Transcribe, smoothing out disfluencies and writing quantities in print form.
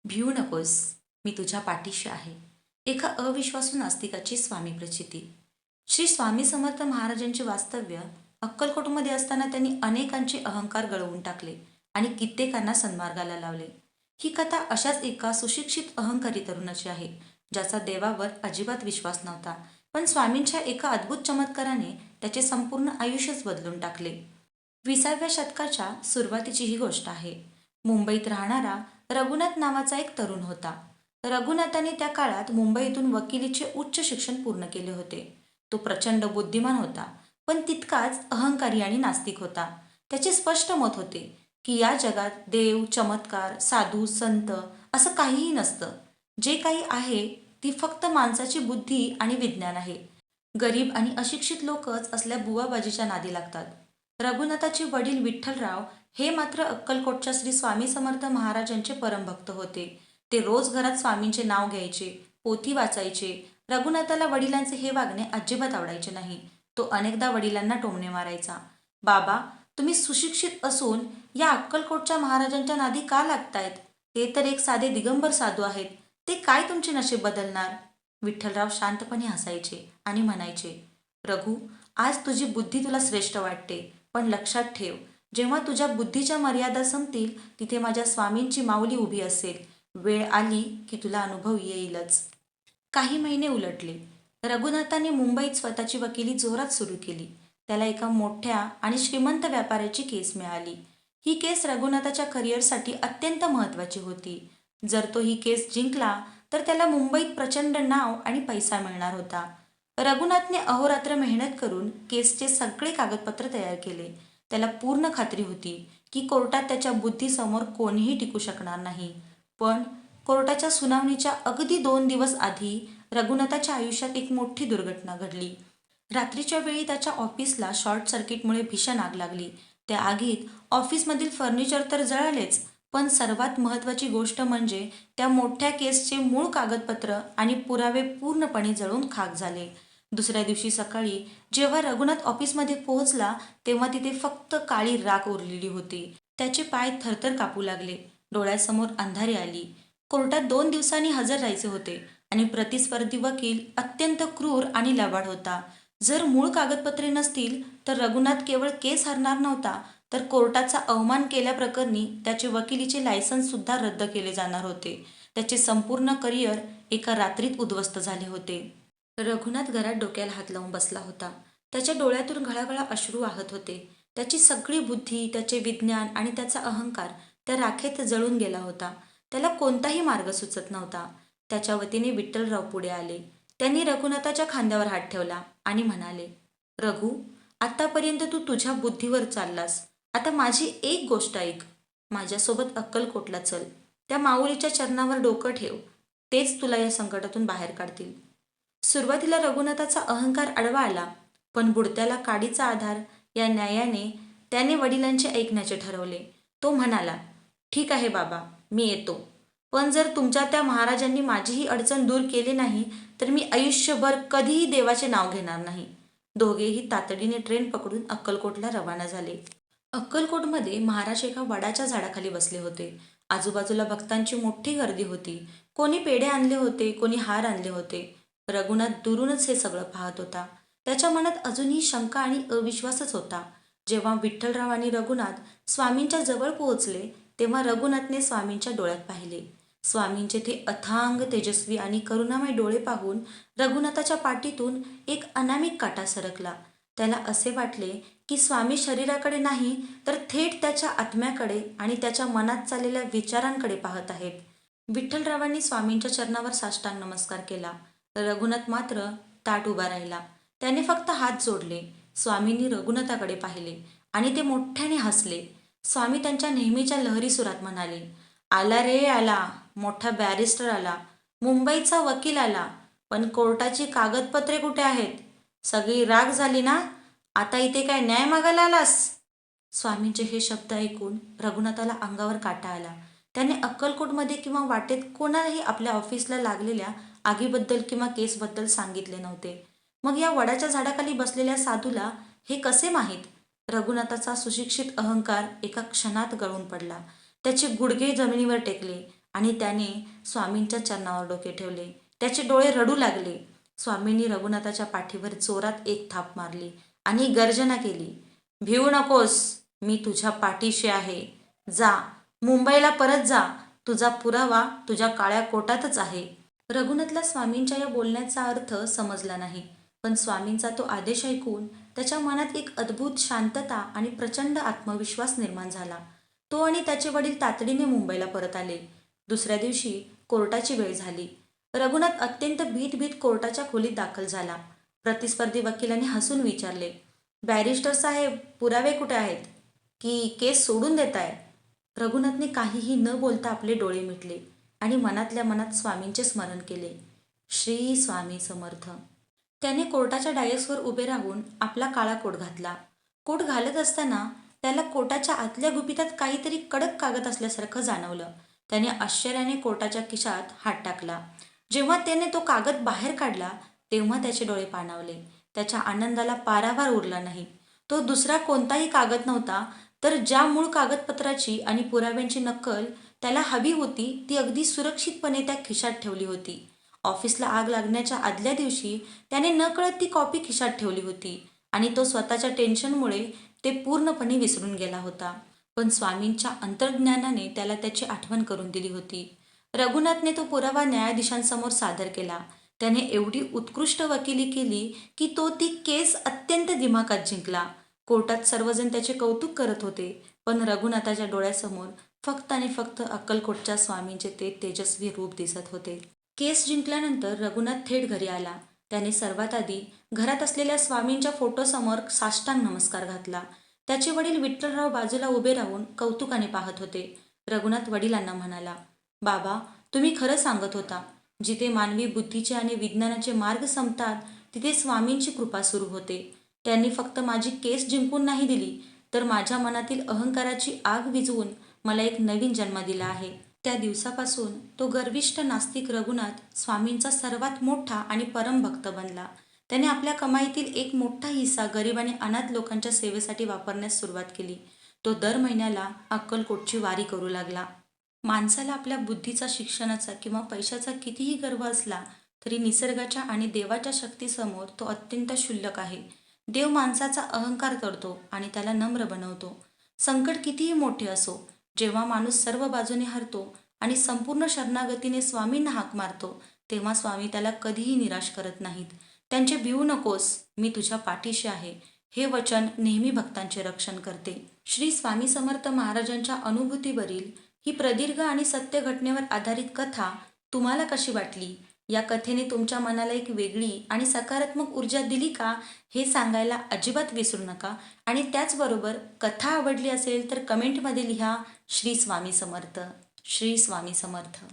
भिऊ नकोस, मी तुझ्या पाठीशी आहे. एका अविश्वासू नास्तिकाची स्वामी प्रचिती. श्री स्वामी समर्थ महाराजांचे वास्तव्य अक्कलकोटमध्ये असताना त्यांनी अनेकांचे अहंकार गळवून टाकले आणि कित्येकांना सन्मार्गाला लावले. ही कथा अशाच एका सुशिक्षित अहंकारी तरुणाची आहे, ज्याचा देवावर अजिबात विश्वास नव्हता, पण स्वामींच्या एका अद्भुत चमत्काराने त्याचे संपूर्ण आयुष्यच बदलून टाकले. 20व्या शतकाच्या सुरुवातीची ही गोष्ट आहे. मुंबईत राहणारा रघुनाथ नावाचा एक तरुण होता. रघुनाथाने त्या काळात मुंबईतून वकिलीचे उच्च शिक्षण पूर्ण केले होते. तो प्रचंड बुद्धिमान होता, पण तितकाच अहंकारी आणि नास्तिक होता. त्याचे स्पष्ट मत होते की या जगात देव, चमत्कार, साधू, संत असं काहीही नसतं. जे काही आहे ती फक्त माणसाची बुद्धी आणि विज्ञान आहे. गरीब आणि अशिक्षित लोकच असल्या बुवाबाजीच्या नादी लागतात. रघुनाथाचे वडील विठ्ठलराव हे मात्र अक्कलकोटच्या श्री स्वामी समर्थ महाराजांचे परमभक्त होते. ते रोज घरात स्वामींचे नाव घ्यायचे, पोथी वाचायचे. रघुनाथाला वडिलांचे हे वागणे अजिबात आवडायचे नाही. तो अनेकदा वडिलांना टोमणे मारायचा. बाबा, तुम्ही सुशिक्षित असून या अक्कलकोटच्या महाराजांच्या नादी का लागतायत? ते तर एक साधे दिगंबर साधू आहेत. ते काय तुमचे नशीब बदलणार? विठ्ठलराव शांतपणे हसायचे आणि म्हणायचे, रघु, आज तुझी बुद्धी तुला श्रेष्ठ वाटते, पण लक्षात ठेव, जेव्हा तुझ्या बुद्धीच्या मर्यादा संपतील तिथे माझ्या स्वामींची माऊली उभी असेल. वेळ आली की तुला अनुभव येईलच. काही महिने उलटले. रघुनाथाने मुंबईत स्वतःची वकिली जोरात सुरू केली. त्याला एका मोठ्या आणि श्रीमंत व्यापाऱ्याची केस मिळाली. ही केस रघुनाथाच्या करिअरसाठी अत्यंत महत्त्वाची होती. जर तो ही केस जिंकला तर त्याला मुंबईत प्रचंड नाव आणि पैसा मिळणार होता. रघुनाथने अहोरात्र मेहनत करून केसचे सगळे कागदपत्र तयार केले. त्याला पूर्ण खात्री होती की कोर्टात त्याच्या बुद्धीसमोर कोणीही टिकू शकणार नाही. पण कोर्टाच्या सुनावणीच्या अगदी 2 दिवस आधी रघुनाथाच्या आयुष्यात एक मोठी दुर्घटना घडली. रात्रीच्या वेळी त्याच्या ऑफिसला शॉर्ट सर्किटमुळे भीषण आग लागली. त्या आगीत ऑफिसमधील फर्निचर तर जळालेच, पण सर्वात महत्त्वाची गोष्ट म्हणजे त्या मोठ्या केसचे मूळ कागदपत्र आणि पुरावे पूर्णपणे जळून खाक झाले. दुसऱ्या दिवशी सकाळी जेव्हा रघुनाथ ऑफिसमध्ये पोहोचला तेव्हा तिथे फक्त काळी राख उरलेली होती. त्याचे पाय थरथर कापू लागले. डोळ्यासमोर अंधारी आली. कोर्टात 2 दिवसांनी हजर राहायचे होते आणि प्रतिस्पर्धी वकील अत्यंत क्रूर आणि लबाड होता. जर मूळ कागदपत्रे नसतील तर रघुनाथ केवळ केस हरणार नव्हता, तर कोर्टाचा अवमान केल्याप्रकरणी त्याचे वकिलीचे लायसन्स सुद्धा रद्द केले जाणार होते. त्याचे संपूर्ण करिअर एका रात्रीत उद्ध्वस्त झाले होते. रघुनाथ घरात डोक्याला हात लावून बसला होता. त्याच्या डोळ्यातून घळाघळा अश्रू वाहत होते. त्याची सगळी बुद्धी, त्याचे विज्ञान आणि त्याचा अहंकार त्या राखेत जळून गेला होता. त्याला कोणताही मार्ग सुचत नव्हता. त्याच्या वतीने विठ्ठलराव पुढे आले. त्यांनी रघुनाथाच्या खांद्यावर हात ठेवला आणि म्हणाले, रघु, आतापर्यंत तू तुझ्या बुद्धीवर चाललास. आता माझी एक गोष्ट ऐक. माझ्यासोबत अक्कलकोटला चल. त्या माऊलीच्या चरणावर डोकं ठेव. तेच तुला या संकटातून बाहेर काढतील. सुरुवातीला रघुनाथाचा अहंकार आडवा आला, पण बुडत्याला काडीचा आधार या न्यायाने त्याने वडिलांचे ऐकण्याचे ठरवले. तो म्हणाला, ठीक आहे बाबा, मी येतो. पण जर तुमच्या त्या महाराजांनी माझीही अडचण दूर केली नाही तर मी आयुष्यभर कधीही देवाचे नाव घेणार नाही. दोघेही तातडीने ट्रेन पकडून अक्कलकोटला रवाना झाले. अक्कलकोटमध्ये महाराज एका वडाच्या झाडाखाली बसले होते. आजूबाजूला भक्तांची मोठी गर्दी होती. कोणी पेढे आणले होते, कोणी हार आणले होते. रघुनाथ दुरूनच हे सगळं पाहत होता. त्याच्या मनात अजूनही शंका आणि अविश्वासच होता. जेव्हा विठ्ठलराव आणि रघुनाथ स्वामींच्या जवळ पोहोचले तेव्हा रघुनाथने स्वामींच्या डोळ्यात पाहिले. स्वामींचे ते अथांग, तेजस्वी आणि करुणामय डोळे पाहून रघुनाथाच्या पाठीतून एक अनामिक काटा सरकला. त्याला असे वाटले की स्वामी शरीराकडे नाही तर थेट त्याच्या आत्म्याकडे आणि त्याच्या मनात चाललेल्या विचारांकडे पाहत आहेत. विठ्ठलरावांनी स्वामींच्या चरणावर साष्टांग नमस्कार केला. रघुनाथ मात्र ताठ उभा राहिला. त्याने फक्त हात जोडले. स्वामींनी रघुनाथाकडे पाहिले आणि ते मोठ्याने हसले. स्वामी त्यांच्या नेहमीच्या लहरी सुरात म्हणाले, आला रे आला, मोठा बॅरिस्टर आला, मुंबईचा वकील आला, पण कोर्टाची कागदपत्रे कुठे आहेत? सगळी राग झाली ना? आता इथे काय न्याय मागायला आलास? स्वामींचे हे शब्द ऐकून रघुनाथाला अंगावर काटा आला. त्याने अक्कलकोटमध्ये किंवा वाटेत कोणालाही आपल्या ऑफिसला लागलेल्या आगीबद्दल किंवा केसबद्दल सांगितले नव्हते. मग या वडाच्या झाडाखाली बसलेल्या साधूला हे कसे माहीत? रघुनाथाचा सुशिक्षित अहंकार एका क्षणात गळून पडला. त्याचे गुडघे जमिनीवर टेकले आणि त्याने स्वामींच्या चरणावर डोके ठेवले. त्याचे डोळे रडू लागले. स्वामींनी रघुनाथाच्या पाठीवर जोरात एक थाप मारली आणि गर्जना केली, भिवू नकोस, मी तुझ्या पाठीशी आहे. जा, मुंबईला परत जा. तुझा पुरावा तुझ्या काळ्या कोटातच आहे. रघुनाथला स्वामींच्या या बोलण्याचा अर्थ समजला नाही, पण स्वामींचा तो आदेश ऐकून त्याच्या मनात एक अद्भुत शांतता आणि प्रचंड आत्मविश्वास निर्माण झाला. तो आणि त्याचे वडील तातडीने मुंबईला परत आले. दुसऱ्या दिवशी कोर्टाची वेळ झाली. रघुनाथ अत्यंत भीत कोर्टाच्या खोलीत दाखल झाला. प्रतिस्पर्धी वकिलाने हसून विचारले, बॅरिस्टर साहेब, पुरावे कुठे आहेत? की केस सोडून देताय? रघुनाथने काहीही न बोलता आपले डोळे मिटले आणि मनातल्या मनात स्वामींचे स्मरण केले. श्री स्वामी समर्थ. त्याने कोर्टाच्या डायसवर उभे राहून आपला काळा कोट घातला. कोट घालत असताना त्याला कोटाच्या आतल्या गुपितात काहीतरी कडक कागद असल्यासारखं जाणवलं. त्याने आश्चर्याने कोटाच्या खिशात हात टाकला. जेव्हा त्याने तो कागद बाहेर काढला तेव्हा त्याचे डोळे पाणावले. त्याच्या आनंदाला पारावार उरला नाही. तो दुसरा कोणताही कागद नव्हता, तर ज्या मूळ कागदपत्राची आणि पुराव्यांची नक्कल त्याला हवी होती ती अगदी सुरक्षितपणे त्या खिशात ठेवली होती. ऑफिसला आग लागण्याच्या आदल्या दिवशी त्याने नकळत ती कॉपी खिशात ठेवली होती आणि तो स्वतःच्या टेन्शनमुळे ते पूर्णपणे विसरून गेला होता. पण स्वामींच्या अंतर्ज्ञानाने त्याला त्याची आठवण करून दिली होती. रघुनाथने तो पुरावा न्यायाधीशांसमोर सादर केला. त्याने एवढी उत्कृष्ट वकिली केली की तो ती केस अत्यंत दिमाखात जिंकला. कोर्टात सर्वजण त्याचे कौतुक करत होते, पण रघुनाथाच्या डोळ्यासमोर फक्त आणि फक्त अक्कलकोटच्या स्वामींचे ते तेजस्वी रूप दिसत होते. केस जिंकल्यानंतर रघुनाथ थेट घरी आला. त्याने सर्वात आधी घरात असलेल्या स्वामींच्या फोटोसमोर साष्टांग नमस्कार घातला. त्याचे वडील विठ्ठलराव बाजूला उभे राहून कौतुकाने पाहत होते. रघुनाथ वडिलांना म्हणाला, बाबा, तुम्ही खरं सांगत होता. जिथे मानवी बुद्धीचे आणि विज्ञानाचे मार्ग संपतात तिथे स्वामींची कृपा सुरू होते. त्यांनी फक्त माझी केस जिंकून नाही दिली, तर माझ्या मनातील अहंकाराची आग विझवून मला एक नवीन जन्म दिला आहे. त्या दिवसापासून तो गर्विष्ठ नास्तिक रघुनाथ स्वामींचा सर्वात मोठा आणि परमभक्त बनला. त्याने आपल्या कमाईतील एक मोठा हिस्सा गरीब आणि अनाथ लोकांच्या सेवेसाठी वापरण्यास सुरुवात केली. तो दर महिन्याला अक्कलकोटची वारी करू लागला. माणसाला आपल्या बुद्धीचा, शिक्षणाचा किंवा पैशाचा कितीही गर्व असला तरी निसर्गाच्या आणि देवाच्या शक्तीसमोर तो अत्यंत क्षुल्लक आहे. देव माणसाचा अहंकार तोडतो आणि त्याला नम्र बनवतो. संकट कितीही मोठे असो, जेव्हा माणूस सर्व बाजूने हरतो आणि संपूर्ण शरणागतीने स्वामींना हाक मारतो, तेव्हा स्वामी त्याला कधीही निराश करत नाहीत. त्यांचे भिवू नकोस, मी तुझ्या पाठीशी आहे, हे वचन नेहमी भक्तांचे रक्षण करते. श्री स्वामी समर्थ महाराजांच्या अनुभूतीवरील ही प्रदीर्घ आणि सत्य घटनेवर आधारित कथा तुम्हाला कशी वाटली? या कथेने तुमच्या मनाला एक वेगळी आणि सकारात्मक ऊर्जा दिली का, हे सांगायला अजिबात विसरू नका. आणि त्याचबरोबर कथा आवडली असेल तर कमेंटमध्ये लिहा, श्री स्वामी समर्थ. श्री स्वामी समर्थ.